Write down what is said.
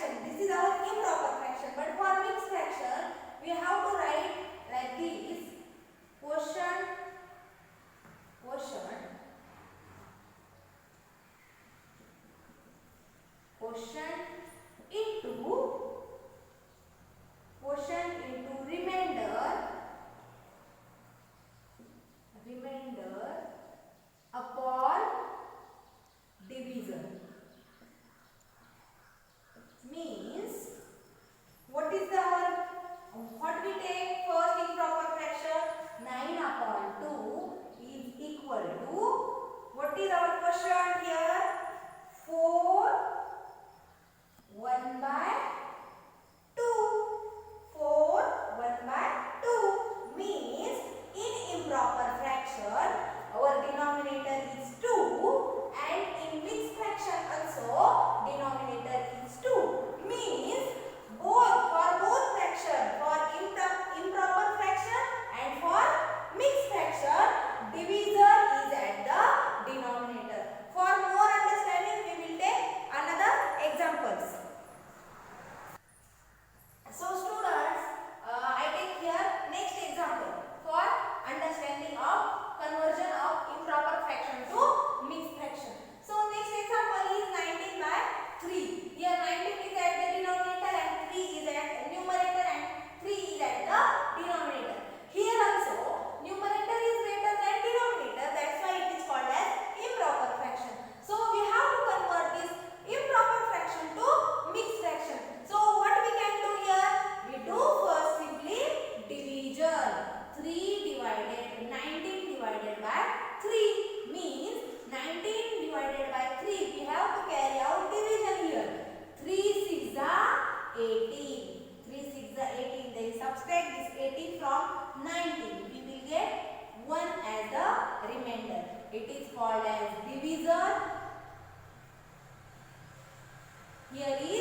fraction. This is our improper fraction. But for mixed fraction, we have to write like this: quotient into remainder upon division. Means what we take first improper fraction? 9 upon 2 is equal to, what is our quotient here? 4 1 by 2. 4 1 by 2 means in improper fraction our denominator is 2 and in mixed fraction also denominator is 2. Means for both fraction, for improper fraction and for mixed fraction, divisor is at the denominator. For more understanding, we will take another examples. So students, I take here next example for understanding of conversion of improper fraction to mixed fraction. So next example is 19 by 3. Here 19 is at the denominator and 3 is at numerator and 3 is at the denominator. Here also numerator is greater than denominator, that's why it is called as improper fraction. So we have to convert this improper fraction to mixed fraction. So what we can do here? We do first simply division. 19 divided by 3 means 19 divided by 3. We have to carry out division here. 3 6 are 18. 3 6 are 18. Then subtract this 18 from 19. We will get 1 as the remainder. It is called as division. Here is